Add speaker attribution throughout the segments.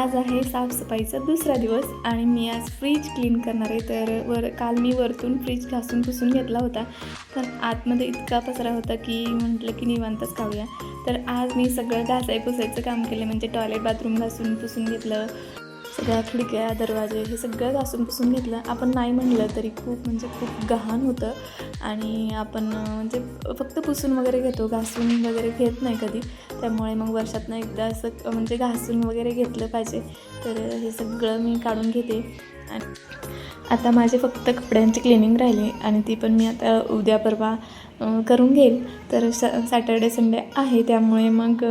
Speaker 1: आज आहे साफसफाईचा दुसरा दिवस आणि मी आज फ्रीज क्लीन करणार आहे. तर काल मी वरतून फ्रीज घासून पुसून घेतला होता, पण आतमध्ये इतका पसरा होता की म्हटलं की निवांतच खाऊया. तर आज मी सगळं पुसायचं काम केलं, म्हणजे टॉयलेट बाथरूम घासून पुसून घेतलं, सगळ्या खिडक्या दरवाजे हे सगळं घासून पुसून घेतलं. आपण नाही म्हणलं तरी खूप गहाण होतं आणि आपण म्हणजे फक्त पुसून वगैरे घेतो, घासून वगैरे घेत नाही कधी. त्यामुळे मग वर्षातनं एकदा असं म्हणजे घासून वगैरे घेतलं पाहिजे. तर हे सगळं मी काढून घेते आणि आता माझे फक्त कपड्यांची क्लिनिंग राहिली आणि ती पण मी आता उद्या परवा करून घेईल. तर सॅटर्डे संडे आहे, त्यामुळे मग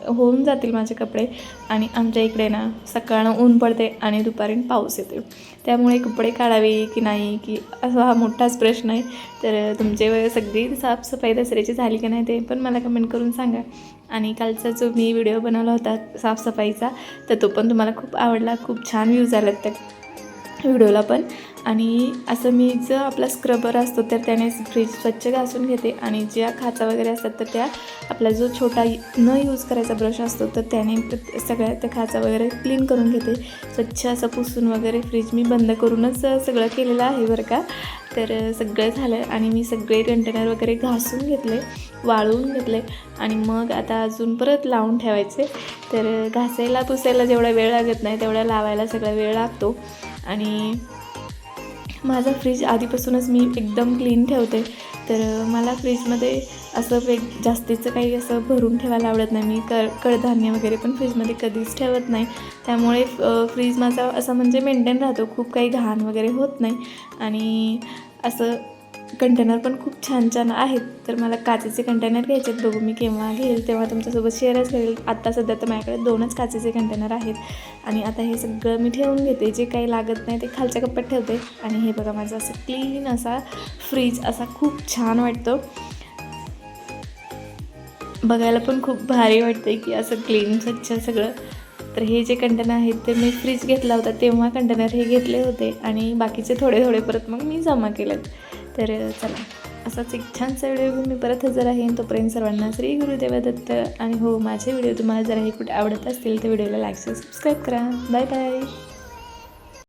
Speaker 1: होऊन जातील माझे कपडे. आणि आमच्या इकडे ना सकाळनं ऊन पडते आणि दुपारी पाऊस येते, त्यामुळे कपडे काढावे की नाही की असा हा मोठाच प्रश्न आहे. तर तुमचे सगळी साफसफाई दसऱ्याची झाली की नाही ते पण मला कमेंट करून सांगा. आणि कालचा जो मी व्हिडिओ बनवला होता साफसफाईचा, तर तो पण तुम्हाला खूप आवडला, खूप छान व्ह्यूज आलेत त्या व्हिडिओला पण. आणि असं मी जो आपला स्क्रबर असतो तर त्याने फ्रीज स्वच्छ घासून घेते आणि ज्या खाचा वगैरे असतात तर त्या आपला जो छोटा न यूज करायचा ब्रश असतो तर त्याने सगळ्या त्या खाचा वगैरे क्लीन करून घेते, स्वच्छ असं पुसून वगैरे. फ्रीज मी बंद करूनच सगळं केलेलं आहे बरं का. तर सगळं झालं आणि मी सगळे कंटेनर वगैरे घासून घेतले, वाळवून घेतले आणि मग आता अजून परत लावून ठेवायचे. तर घासायला पुसायला जेवढा वेळ लागत नाही तेवढा लावायला सगळा वेळ लागतो. आणि माझा फ्रीज आधीपासूनच मी एकदम क्लीन ठेवते. तर मला फ्रीजमध्ये असं जास्तीचं काही असं भरून ठेवायला आवडत नाही. मी कडधान्य वगैरे पण फ्रीजमध्ये कधीच ठेवत नाही, त्यामुळे फ्रीज माझा असं म्हणजे मेंटेन राहतो, खूप काही घाण वगैरे होत नाही. आणि असं कंटेनर पण खूप छान छान आहेत. तर मला काचेचे कंटेनर घ्यायचे आहेत, बघू मी केव्हा घेईल तेव्हा तुमच्यासोबत शेअरच करेल. आत्ता सध्या तर माझ्याकडे 2च काचेचे कंटेनर आहेत. आणि आता हे सगळं मी ठेवून घेते, जे काही लागत नाही ते खालच्या कप्प्यात ठेवते. आणि हे बघा माझं असं क्लीन असा फ्रीज असा खूप छान वाटतो, बघायला पण खूप भारी वाटतं की असं क्लीन स्वच्छ सगळं. तर हे जे कंटेनर आहेत ते मी फ्रीज घेतला होता तेव्हा कंटेनर हे घेतले होते आणि बाकीचे थोडे थोडे परत मग मी जमा केलेत. तर चला, असाच एक छानसा व्हिडिओ घेऊन मी परत हजर आहे. तोपर्यंत सर्वांना श्री गुरुदेव दत्त. आणि हो, माझे व्हिडिओ तुम्हाला जराही कुठे आवडत असतील तर व्हिडिओला लाईक सबस्क्राईब करा. Bye bye.